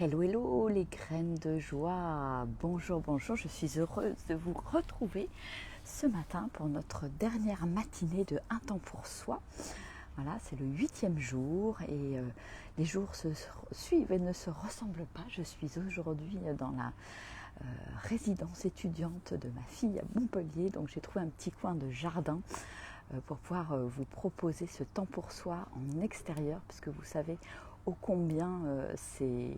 Hello, hello les graines de joie. Bonjour, bonjour, je suis heureuse de vous retrouver ce matin pour notre dernière matinée de Un temps pour soi. Voilà, c'est le 8e jour et les jours se suivent et ne se ressemblent pas. Je suis aujourd'hui dans la résidence étudiante de ma fille à Montpellier, donc j'ai trouvé un petit coin de jardin pour pouvoir vous proposer ce temps pour soi en extérieur, puisque vous savez ô combien c'est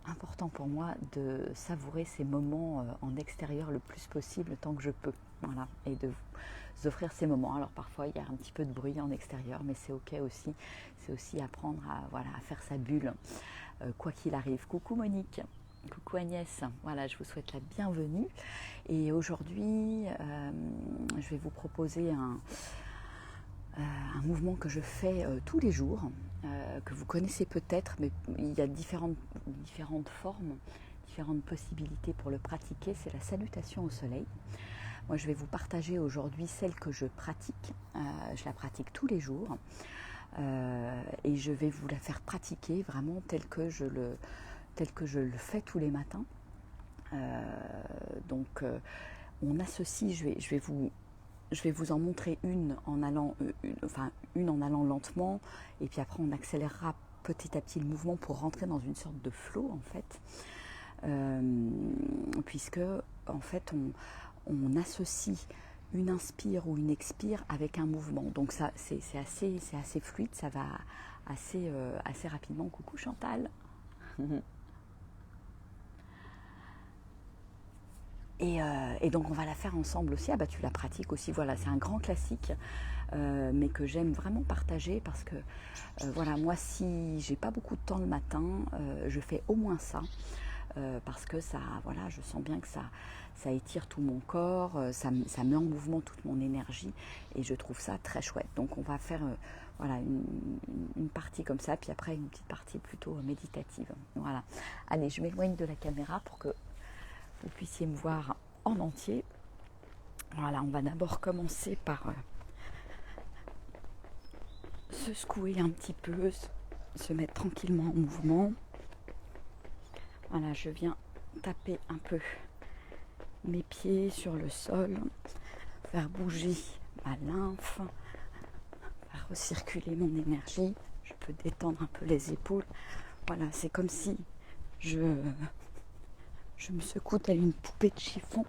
important pour moi de savourer ces moments en extérieur le plus possible tant que je peux. Voilà, et de vous offrir ces moments. Alors parfois il y a un petit peu de bruit en extérieur, mais c'est ok aussi. C'est aussi apprendre à faire sa bulle, quoi qu'il arrive. Coucou Monique. Coucou Agnès, voilà, je vous souhaite la bienvenue. Et aujourd'hui, je vais vous proposer un mouvement que je fais tous les jours, que vous connaissez peut-être, mais il y a différentes formes, différentes possibilités pour le pratiquer. C'est la salutation au soleil. Moi, je vais vous partager aujourd'hui celle que je pratique. Je la pratique tous les jours et je vais vous la faire pratiquer vraiment tel que je le fais tous les matins. Donc, on associe, je vais vous en montrer une en allant lentement, et puis après on accélérera petit à petit le mouvement pour rentrer dans une sorte de flow en fait, puisque en fait on associe une inspire ou une expire avec un mouvement. Donc ça c'est assez fluide, ça va assez rapidement. Coucou Chantal. Et donc on va la faire ensemble aussi. Ah bah tu la pratiques aussi, voilà, c'est un grand classique, mais que j'aime vraiment partager parce que voilà, moi si j'ai pas beaucoup de temps le matin, je fais au moins ça, parce que ça, voilà, je sens bien que ça étire tout mon corps, ça met en mouvement toute mon énergie et je trouve ça très chouette. Donc on va faire voilà, une partie comme ça, puis après une petite partie plutôt méditative. Voilà. Allez, je m'éloigne de la caméra pour que vous puissiez me voir en entier. Voilà, on va d'abord commencer par se secouer un petit peu, se mettre tranquillement en mouvement. Voilà, je viens taper un peu mes pieds sur le sol, faire bouger ma lymphe, faire recirculer mon énergie. Je peux détendre un peu les épaules. Voilà, c'est comme si je me secoue telle une poupée de chiffon.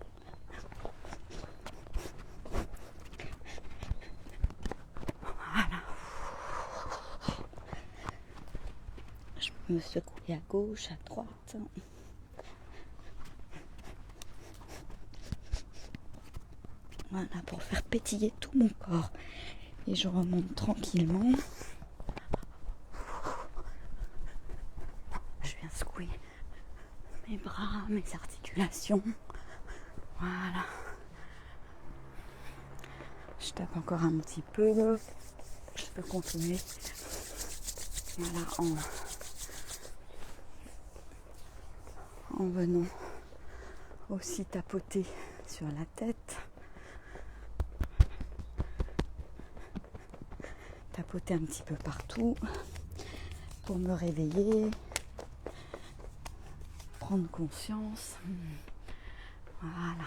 Voilà. Je me secoue à gauche, à droite. Voilà, pour faire pétiller tout mon corps. Et je remonte tranquillement. Je viens secouer mes bras, mes articulations. Voilà. Je tape encore un petit peu. Je peux continuer. Voilà, en venant aussi tapoter sur la tête. Tapoter un petit peu partout pour me réveiller, prendre conscience. Voilà.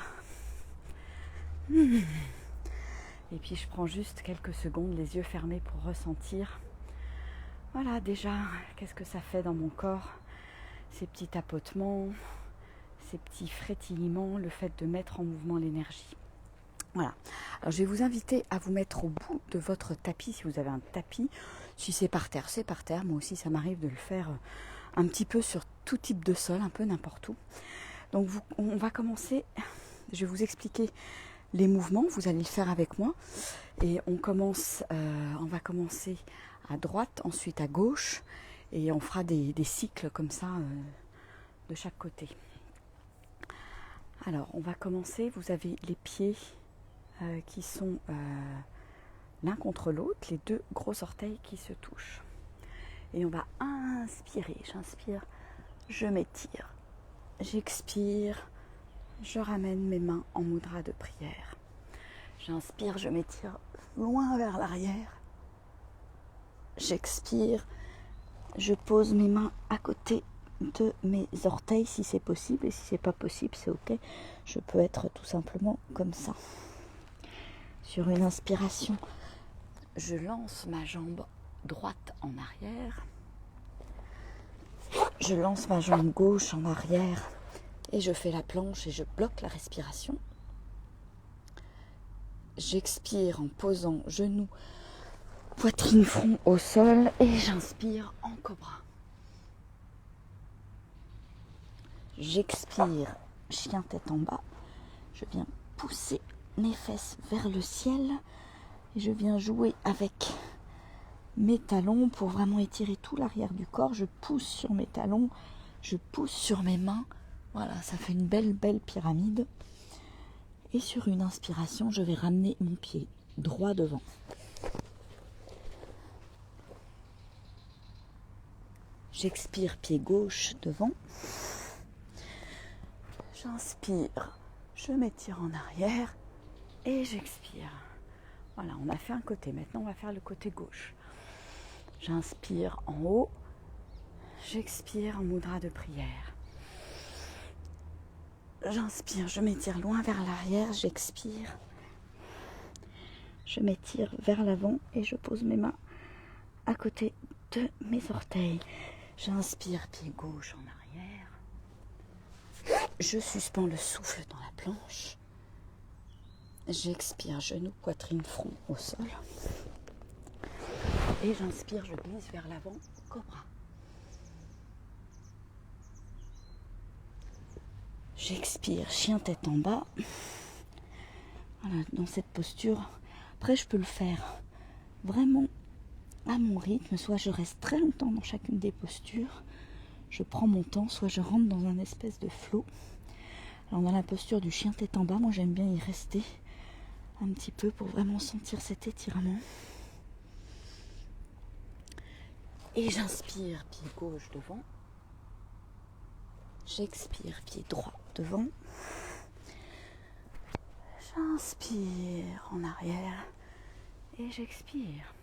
Et puis je prends juste quelques secondes, les yeux fermés, pour ressentir. Voilà, déjà, qu'est-ce que ça fait dans mon corps, ces petits tapotements, ces petits frétillements, le fait de mettre en mouvement l'énergie. Voilà. Alors je vais vous inviter à vous mettre au bout de votre tapis, si vous avez un tapis. Si c'est par terre, c'est par terre. Moi aussi, ça m'arrive de le faire un petit peu sur tout type de sol, un peu n'importe où. Donc on va commencer, je vais vous expliquer les mouvements, vous allez le faire avec moi. Et on va commencer à droite, ensuite à gauche, et on fera des cycles comme ça de chaque côté. Alors on va commencer, vous avez les pieds qui sont l'un contre l'autre, les deux gros orteils qui se touchent. Et on va inspirer, j'inspire, je m'étire. J'expire, je ramène mes mains en mudra de prière. J'inspire, je m'étire loin vers l'arrière. J'expire, je pose mes mains à côté de mes orteils si c'est possible, et si c'est pas possible, c'est ok. Je peux être tout simplement comme ça. Sur une inspiration, je lance ma jambe droite en arrière. Je lance ma jambe gauche en arrière et je fais la planche et je bloque la respiration. J'expire en posant genoux, poitrine, front au sol et j'inspire en cobra. J'expire, chien tête en bas. Je viens pousser mes fesses vers le ciel et je viens jouer avec mes talons pour vraiment étirer tout l'arrière du corps. Je pousse sur mes talons, je pousse sur mes mains. Voilà, ça fait une belle pyramide. Et sur une inspiration, je vais ramener mon pied droit devant. J'expire, pied gauche devant. J'inspire, je m'étire en arrière et j'expire. Voilà, on a fait un côté. Maintenant, on va faire le côté gauche. J'inspire en haut. J'expire en mudra de prière. J'inspire, je m'étire loin vers l'arrière. J'expire. Je m'étire vers l'avant et je pose mes mains à côté de mes orteils. J'inspire, pied gauche en arrière. Je suspends le souffle dans la planche. J'expire, genoux, poitrine, front au sol. Et j'inspire, je glisse vers l'avant, cobra. J'expire, chien tête en bas. Voilà, dans cette posture. Après, je peux le faire vraiment à mon rythme. Soit je reste très longtemps dans chacune des postures. Je prends mon temps, soit je rentre dans un espèce de flow. Alors dans la posture du chien tête en bas, moi j'aime bien y rester un petit peu pour vraiment sentir cet étirement. Et j'inspire, pied gauche devant. J'expire, pied droit devant. J'inspire en arrière et j'expire.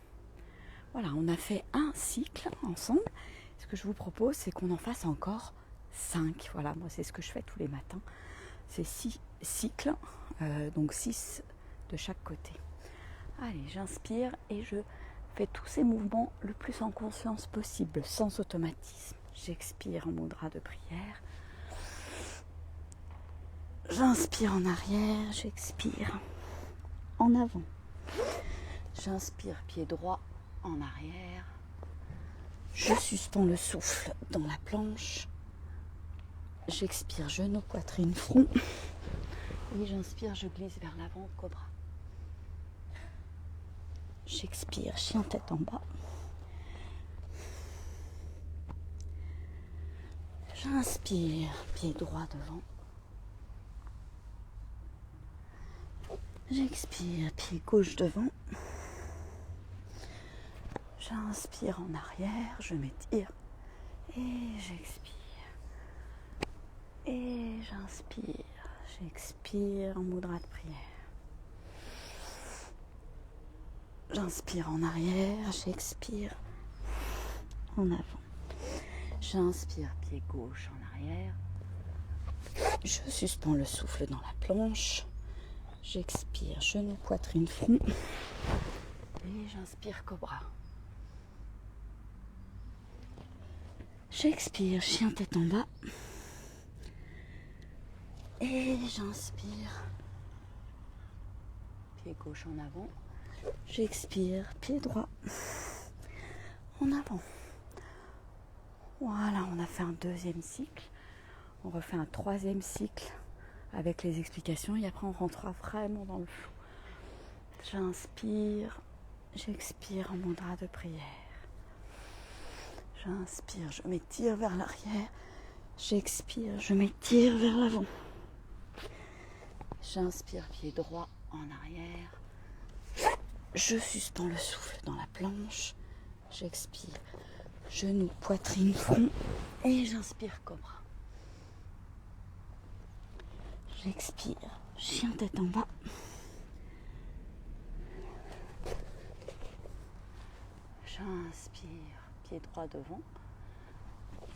Voilà, on a fait un cycle ensemble. Ce que je vous propose, c'est qu'on en fasse encore 5. Voilà, moi c'est ce que je fais tous les matins. C'est 6 cycles, donc 6 de chaque côté. Allez, j'inspire et je fais tous ces mouvements le plus en conscience possible, sans automatisme. J'expire en mudra de prière. J'inspire en arrière, j'expire en avant. J'inspire, pied droit en arrière. Je suspends le souffle dans la planche. J'expire, genou, poitrine, front. Et j'inspire, je glisse vers l'avant, cobra. J'expire, chien tête en bas. J'inspire, pied droit devant. J'expire, pied gauche devant. J'inspire en arrière, je m'étire. Et j'expire. Et j'inspire. J'expire en mudra de prière. J'inspire en arrière, j'expire en avant. J'inspire, pied gauche en arrière. Je suspends le souffle dans la planche. J'expire, genou, poitrine, front. Et j'inspire, cobra. J'expire, chien tête en bas. Et j'inspire, pied gauche en avant. J'expire, pied droit en avant. Voilà, on a fait un deuxième cycle. On refait un troisième cycle avec les explications et après on rentrera vraiment dans le flou. J'inspire, j'expire en mudra de prière. J'inspire, je m'étire vers l'arrière. J'expire, je m'étire vers l'avant. J'inspire, pied droit en arrière. Je suspends le souffle dans la planche. J'expire, genou, poitrine, front. Et j'inspire, cobra. J'expire, chien tête en bas. J'inspire, pied droit devant.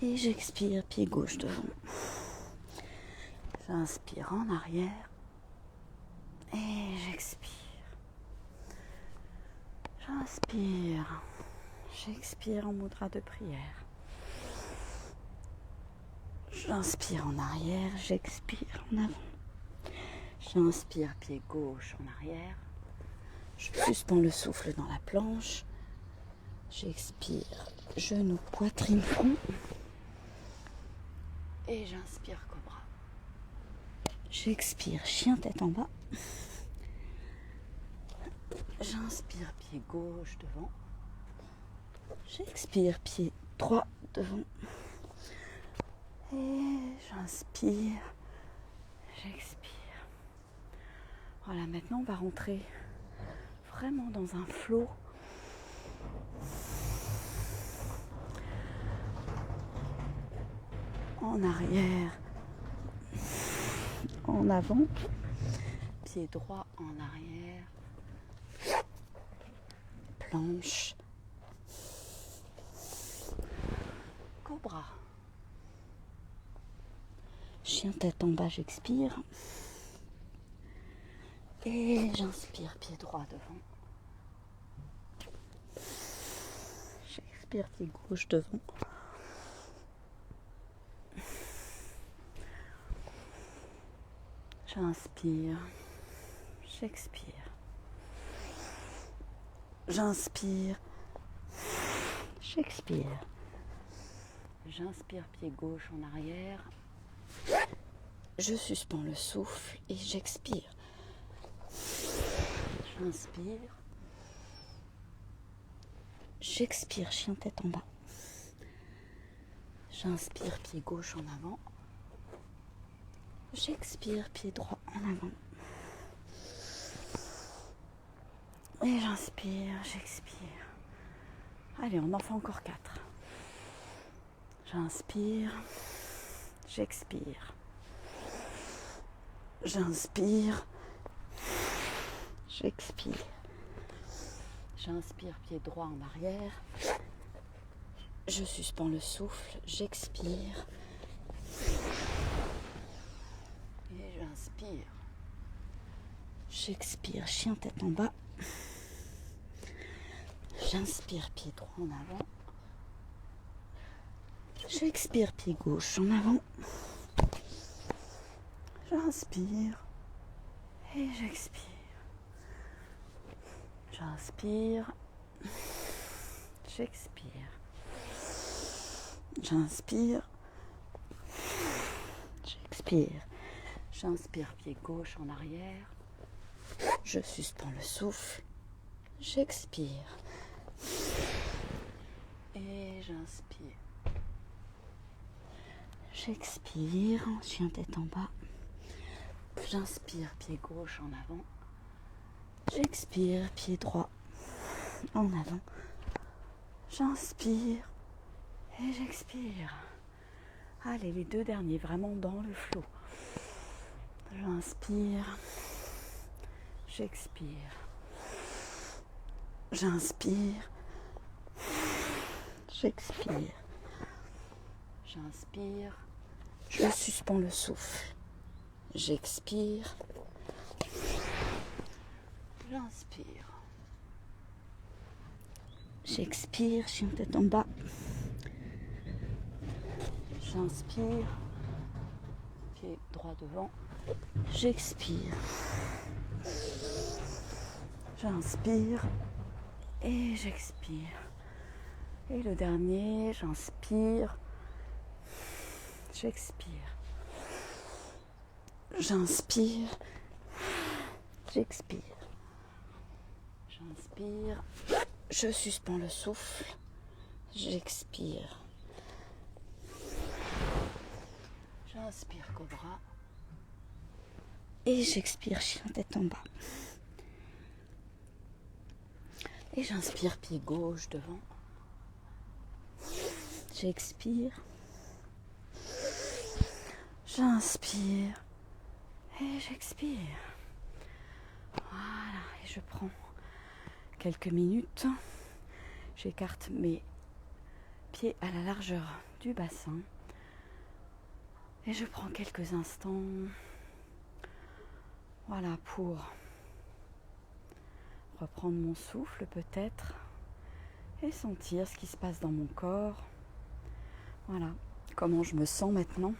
Et j'expire, pied gauche devant. J'inspire en arrière. Et j'expire. J'inspire. J'expire en mudra de prière. J'inspire en arrière, j'expire en avant. J'inspire pied gauche en arrière. Je suspends le souffle dans la planche. J'expire, genou, poitrine, front. Et j'inspire cobra. J'expire, chien tête en bas. J'inspire pied gauche devant. J'expire pied droit devant. Et j'inspire, j'expire. Voilà, maintenant on va rentrer vraiment dans un flow. En arrière, en avant, pied droit en arrière, planche, cobra. Chien tête en bas, j'expire. Et j'inspire, pied droit devant. J'expire, pied gauche devant. J'inspire, j'expire. J'inspire, j'expire. J'inspire, pied gauche en arrière. Je suspends le souffle et j'expire. J'inspire. J'expire, chien tête en bas. J'inspire, pied gauche en avant. J'expire, pied droit en avant. Et j'inspire, j'expire. Allez, on en fait encore 4. J'inspire, j'expire. J'inspire, j'expire. J'inspire, pied droit en arrière. Je suspends le souffle, j'expire. Et j'inspire. J'expire, chien tête en bas. J'inspire, pied droit en avant. J'expire, pied gauche en avant. J'inspire et j'expire. J'inspire, j'expire. J'inspire, j'expire. J'inspire, pied gauche en arrière. Je suspends le souffle. J'expire. Et j'inspire. J'expire, chien tête en bas. J'inspire, pied gauche en avant. J'expire, pied droit en avant. J'inspire et j'expire. Allez, les 2 derniers, vraiment dans le flot. J'inspire, j'expire. J'inspire, j'expire. J'inspire, je suspends le souffle. J'expire. J'inspire. J'expire, chien tête en bas. J'inspire. Pied droit devant. J'expire. J'inspire. Et j'expire. Et le dernier, j'inspire. J'expire. J'inspire. J'expire. J'inspire. Je suspends le souffle. J'expire. J'inspire cobra. Et j'expire chien tête en bas. Et j'inspire pied gauche devant. J'expire. J'inspire. Et j'expire. Voilà. Et je prends quelques minutes. J'écarte mes pieds à la largeur du bassin. Et je prends quelques instants, voilà, pour reprendre mon souffle peut-être et sentir ce qui se passe dans mon corps. Voilà, comment je me sens maintenant.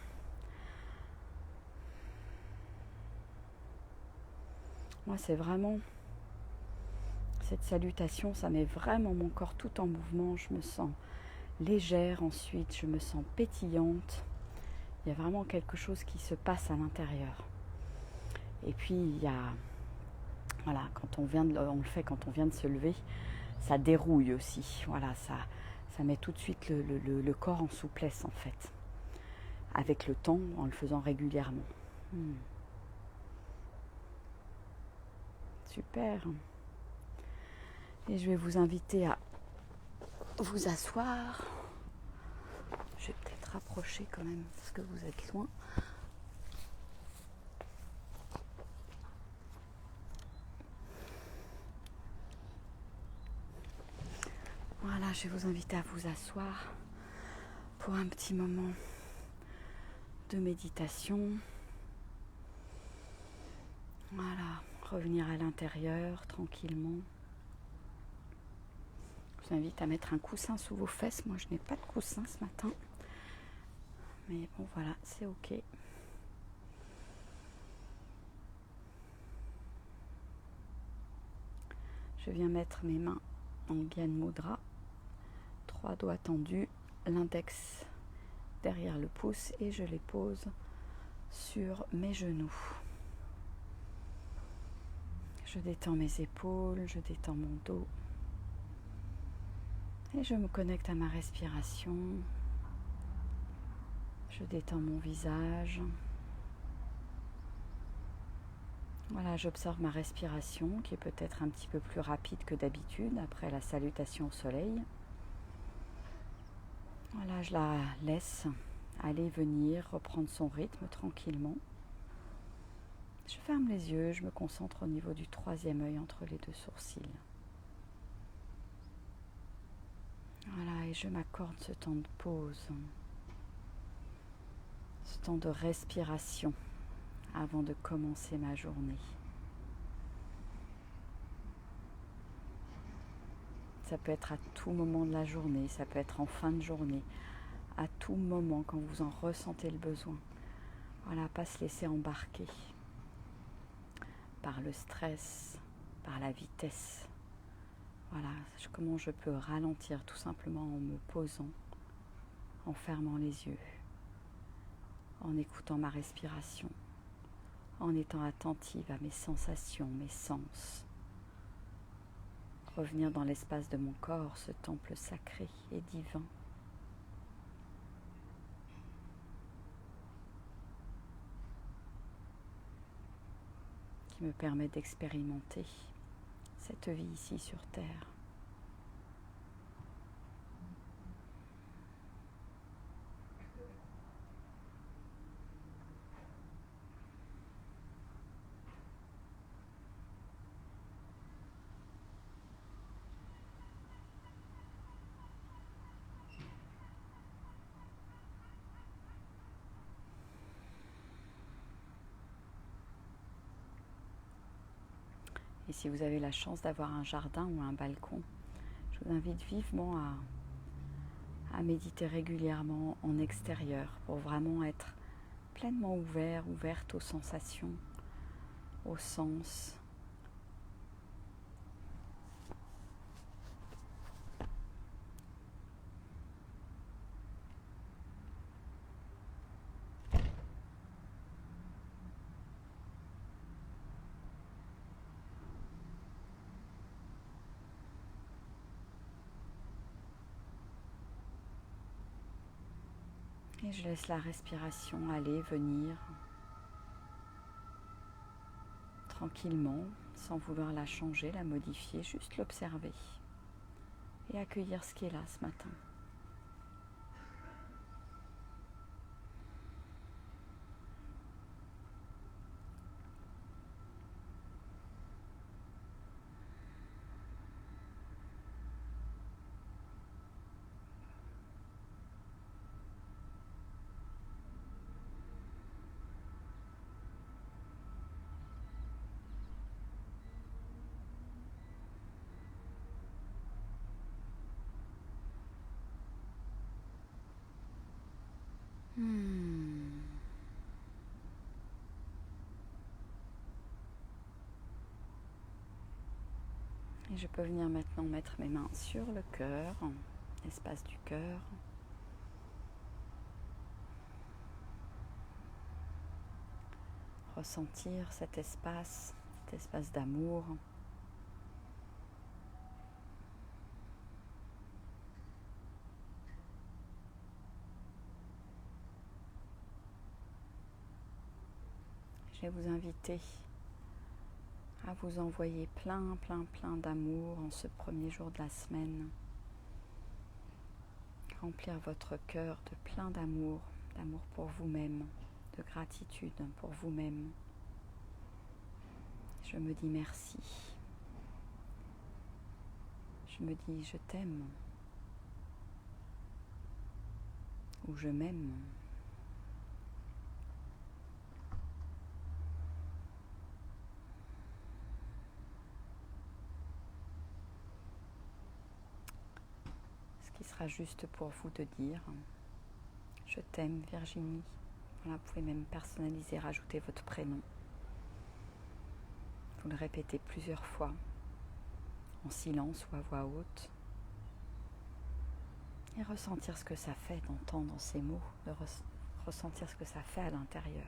Moi, c'est vraiment cette salutation, ça met vraiment mon corps tout en mouvement. Je me sens légère ensuite, je me sens pétillante. Il y a vraiment quelque chose qui se passe à l'intérieur. Et puis, il y a, voilà, on le fait quand on vient de se lever, ça dérouille aussi. Voilà, ça met tout de suite le corps en souplesse en fait. Avec le temps, en le faisant régulièrement. Super. Et je vais vous inviter à vous asseoir. Je vais peut-être rapprocher quand même parce que vous êtes loin. Voilà, je vais vous inviter à vous asseoir pour un petit moment de méditation. Voilà, revenir à l'intérieur tranquillement. Je vous invite à mettre un coussin sous vos fesses. Moi, je n'ai pas de coussin ce matin. Mais bon, voilà, c'est ok. Je viens mettre mes mains en Gyan Mudra. 3 doigts tendus, l'index derrière le pouce et je les pose sur mes genoux. Je détends mes épaules, je détends mon dos. Et je me connecte à ma respiration. Je détends mon visage. Voilà, j'observe ma respiration qui est peut-être un petit peu plus rapide que d'habitude après la salutation au soleil. Voilà, je la laisse aller, venir, reprendre son rythme tranquillement. Je ferme les yeux, je me concentre au niveau du 3e œil entre les 2 sourcils. Voilà, et je m'accorde ce temps de pause, ce temps de respiration avant de commencer ma journée. Ça peut être à tout moment de la journée, ça peut être en fin de journée, à tout moment quand vous en ressentez le besoin. Voilà, pas se laisser embarquer par le stress, par la vitesse. Voilà, comment je peux ralentir tout simplement en me posant, en fermant les yeux, en écoutant ma respiration, en étant attentive à mes sensations, mes sens. Revenir dans l'espace de mon corps, ce temple sacré et divin. Qui me permet d'expérimenter cette vie ici sur Terre. Et si vous avez la chance d'avoir un jardin ou un balcon, je vous invite vivement à méditer régulièrement en extérieur pour vraiment être pleinement ouverte aux sensations, aux sens. Et je laisse la respiration aller, venir tranquillement, sans vouloir la changer, la modifier, juste l'observer et accueillir ce qui est là ce matin. Et je peux venir maintenant mettre mes mains sur le cœur, l'espace du cœur. Ressentir cet espace d'amour. Je vais vous inviter à vous envoyer plein d'amour en ce premier jour de la semaine. Remplir votre cœur de plein d'amour pour vous-même, de gratitude pour vous-même. Je me dis merci. Je me dis je t'aime ou je m'aime. Ce qui sera juste pour vous de dire je t'aime Virginie. Voilà, vous pouvez même personnaliser, rajouter votre prénom. Vous le répétez plusieurs fois, en silence ou à voix haute. Et ressentir ce que ça fait d'entendre ces mots, de ressentir ce que ça fait à l'intérieur.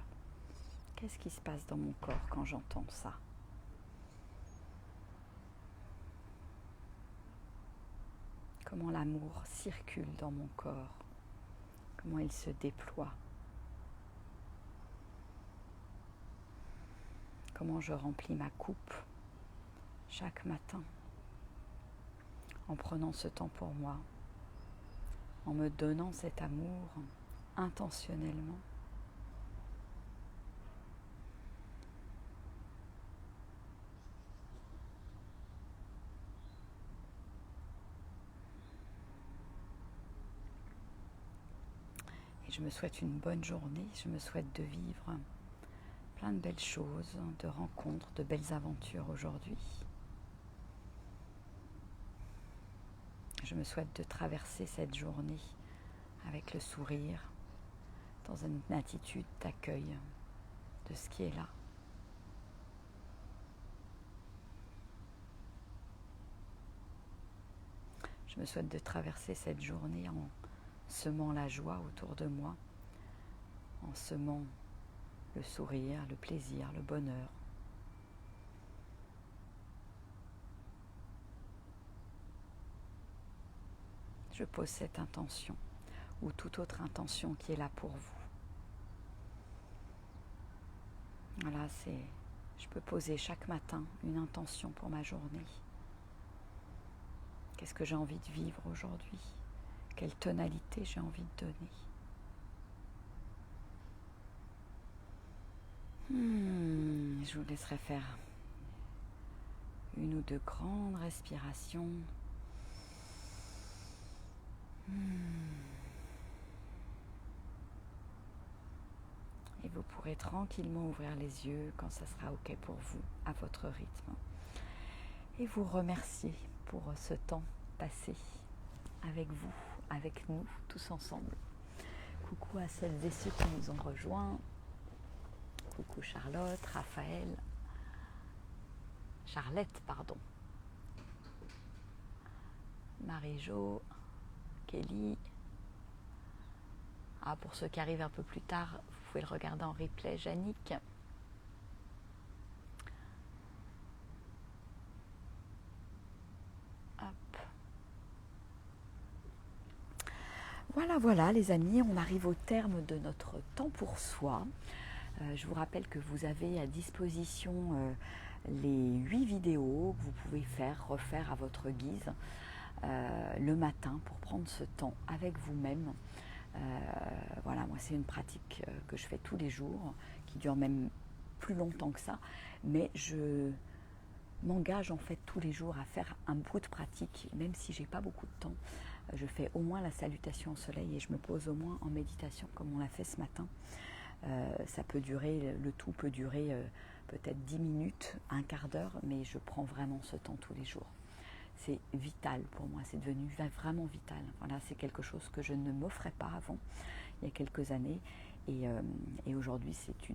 Qu'est-ce qui se passe dans mon corps quand j'entends ça ? Comment l'amour circule dans mon corps ? Comment il se déploie ? Comment je remplis ma coupe chaque matin en prenant ce temps pour moi, en me donnant cet amour intentionnellement. Et je me souhaite une bonne journée, je me souhaite de vivre plein de belles choses, de rencontres, de belles aventures aujourd'hui. Je me souhaite de traverser cette journée avec le sourire, dans une attitude d'accueil de ce qui est là. Je me souhaite de traverser cette journée en semant la joie autour de moi, en semant le sourire, le plaisir, le bonheur. Je pose cette intention ou toute autre intention qui est là pour vous. Voilà, je peux poser chaque matin une intention pour ma journée. Qu'est-ce que j'ai envie de vivre aujourd'hui ? Quelle tonalité j'ai envie de donner ? Je vous laisserai faire une ou deux grandes respirations. Et vous pourrez tranquillement ouvrir les yeux quand ça sera OK pour vous, à votre rythme. Et vous remercier pour ce temps passé avec vous, avec nous, tous ensemble. Coucou à celles et ceux qui nous ont rejoints. Coucou Charlotte, Raphaël, Charlette, pardon. Marie-Jo, Kelly. Pour ceux qui arrivent un peu plus tard, vous pouvez le regarder en replay, Yannick. Hop. Voilà les amis, on arrive au terme de notre temps pour soi. Je vous rappelle que vous avez à disposition les 8 vidéos que vous pouvez refaire à votre guise le matin pour prendre ce temps avec vous-même. Voilà, moi c'est une pratique que je fais tous les jours, qui dure même plus longtemps que ça, mais je m'engage en fait tous les jours à faire un bout de pratique, même si j'ai pas beaucoup de temps. Je fais au moins la salutation au soleil et je me pose au moins en méditation comme on l'a fait ce matin. Ça peut durer, le tout peut durer peut-être 10 minutes, un quart d'heure, mais je prends vraiment ce temps tous les jours. C'est vital pour moi, c'est devenu vraiment vital. Voilà, c'est quelque chose que je ne m'offrais pas avant il y a quelques années. Et aujourd'hui, c'est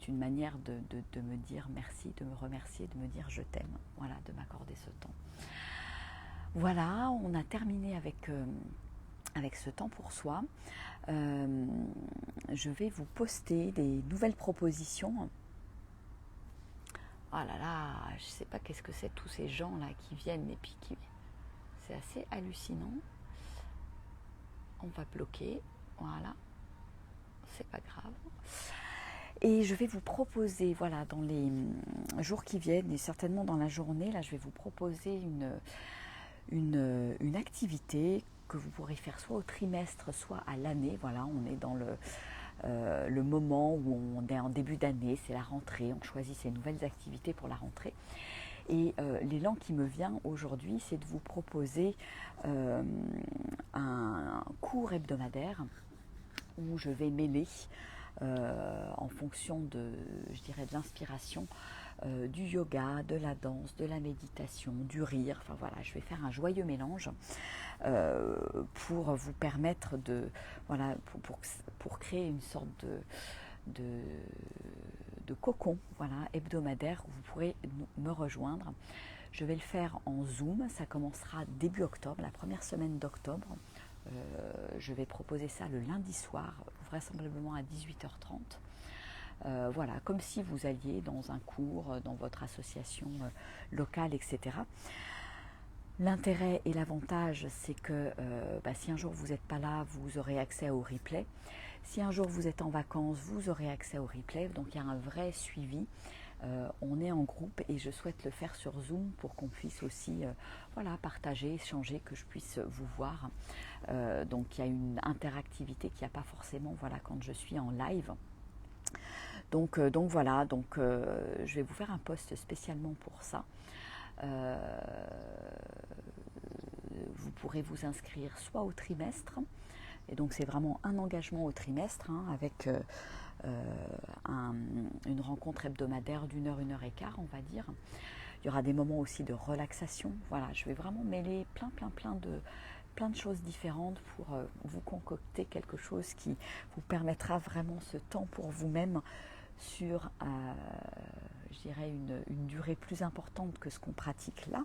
une manière de me dire merci, de me remercier, de me dire je t'aime, voilà, de m'accorder ce temps. Voilà, on a terminé avec ce temps pour soi. Je vais vous poster des nouvelles propositions. Oh là là, je ne sais pas qu'est-ce que c'est tous ces gens là qui viennent et puis qui... C'est assez hallucinant. On va bloquer, voilà, c'est pas grave. Et je vais vous proposer, voilà, dans les jours qui viennent, et certainement dans la journée, là, je vais vous proposer une activité que vous pourrez faire soit au trimestre, soit à l'année. Voilà, on est dans le moment où on est en début d'année, c'est la rentrée, on choisit ses nouvelles activités pour la rentrée. Et l'élan qui me vient aujourd'hui, c'est de vous proposer un cours hebdomadaire où je vais mêler, en fonction de, je dirais, de l'inspiration, du yoga, de la danse, de la méditation, du rire. Enfin voilà, je vais faire un joyeux mélange pour vous permettre de, voilà, pour créer une sorte de cocon, voilà, hebdomadaire où vous pourrez me rejoindre. Je vais le faire en Zoom, ça commencera début octobre, la première semaine d'octobre. Je vais proposer ça le lundi soir, vraisemblablement à 18h30. Voilà, comme si vous alliez dans un cours, dans votre association locale, etc. L'intérêt et l'avantage, c'est que si un jour vous n'êtes pas là, vous aurez accès au replay. Si un jour vous êtes en vacances, vous aurez accès au replay. Donc il y a un vrai suivi. On est en groupe et je souhaite le faire sur Zoom pour qu'on puisse aussi voilà, partager, échanger, que je puisse vous voir. Donc il y a une interactivité qu'il n'y a pas forcément voilà, quand je suis en live. Donc voilà, je vais vous faire un post spécialement pour ça. Vous pourrez vous inscrire soit au trimestre, et donc c'est vraiment un engagement au trimestre, hein, avec une rencontre hebdomadaire d'1 heure, 1 heure et quart, on va dire. Il y aura des moments aussi de relaxation. Voilà, je vais vraiment mêler plein de choses différentes pour vous concocter quelque chose qui vous permettra vraiment ce temps pour vous-même sur, je dirais, une durée plus importante que ce qu'on pratique là,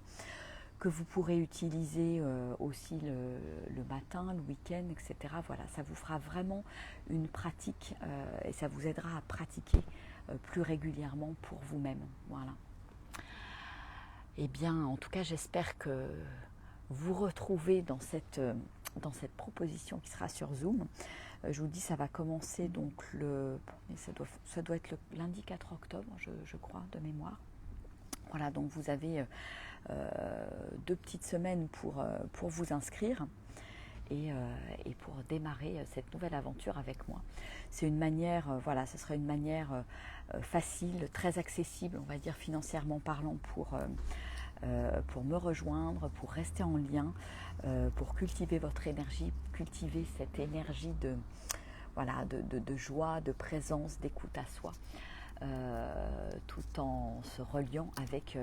que vous pourrez utiliser aussi le matin, le week-end, etc. Voilà, ça vous fera vraiment une pratique et ça vous aidera à pratiquer plus régulièrement pour vous-même. Voilà. Eh bien, en tout cas, j'espère que vous retrouvez dans cette proposition qui sera sur Zoom. Je vous dis, ça va commencer donc ça doit être le lundi 4 octobre, je crois, de mémoire. Voilà, donc vous avez 2 petites semaines pour vous inscrire et pour démarrer cette nouvelle aventure avec moi. C'est une manière, voilà, ce sera une manière facile, très accessible, on va dire financièrement parlant, pour me rejoindre, pour rester en lien, pour cultiver votre énergie, cultiver cette énergie de joie, de présence, d'écoute à soi, tout en se reliant avec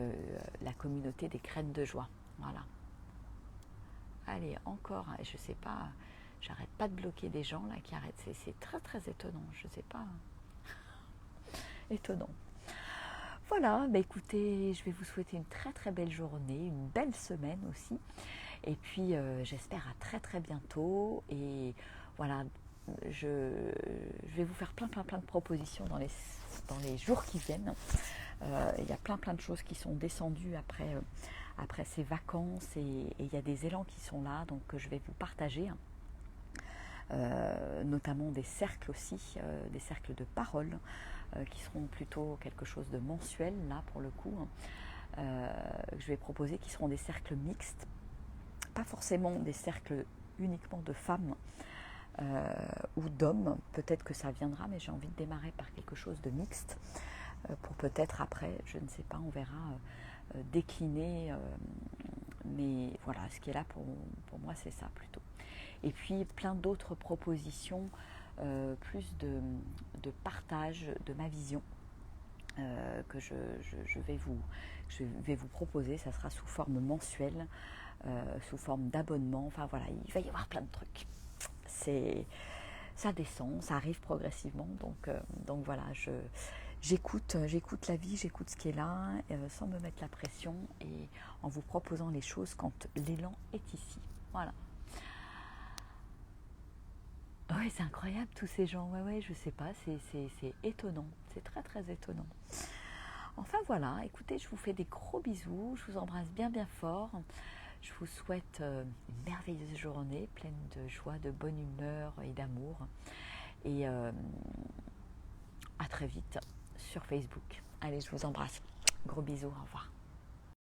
la communauté des graines de joie. Voilà. Allez, encore, je sais pas, j'arrête pas de bloquer des gens là qui arrêtent, c'est très très étonnant, je sais pas. Étonnant. Voilà, écoutez, je vais vous souhaiter une très très belle journée, une belle semaine aussi. Et puis j'espère à très très bientôt. Et voilà, je vais vous faire plein de propositions dans les jours qui viennent. Il y a plein de choses qui sont descendues après ces vacances et il y a des élans qui sont là, donc je vais vous partager. Notamment des cercles aussi, des cercles de parole qui seront plutôt quelque chose de mensuel là pour le coup. Je vais proposer qui seront des cercles mixtes, pas forcément des cercles uniquement de femmes ou d'hommes, peut-être que ça viendra, mais j'ai envie de démarrer par quelque chose de mixte pour peut-être après, je ne sais pas, on verra, décliner, mais voilà, ce qui est là pour moi c'est ça plutôt. Et puis plein d'autres propositions, plus de partage de ma vision que je vais vous proposer. Ça sera sous forme mensuelle, sous forme d'abonnement. Enfin voilà, il va y avoir plein de trucs. ça descend, ça arrive progressivement. Donc voilà, j'écoute la vie, j'écoute ce qui est là, sans me mettre la pression et en vous proposant les choses quand l'élan est ici. Voilà. Oui, c'est incroyable tous ces gens. Ouais, je sais pas, c'est étonnant. C'est très très étonnant. Enfin voilà, écoutez, je vous fais des gros bisous, je vous embrasse bien bien fort. Je vous souhaite une merveilleuse journée, pleine de joie, de bonne humeur et d'amour. Et à très vite sur Facebook. Allez, je vous embrasse. Gros bisous, au revoir.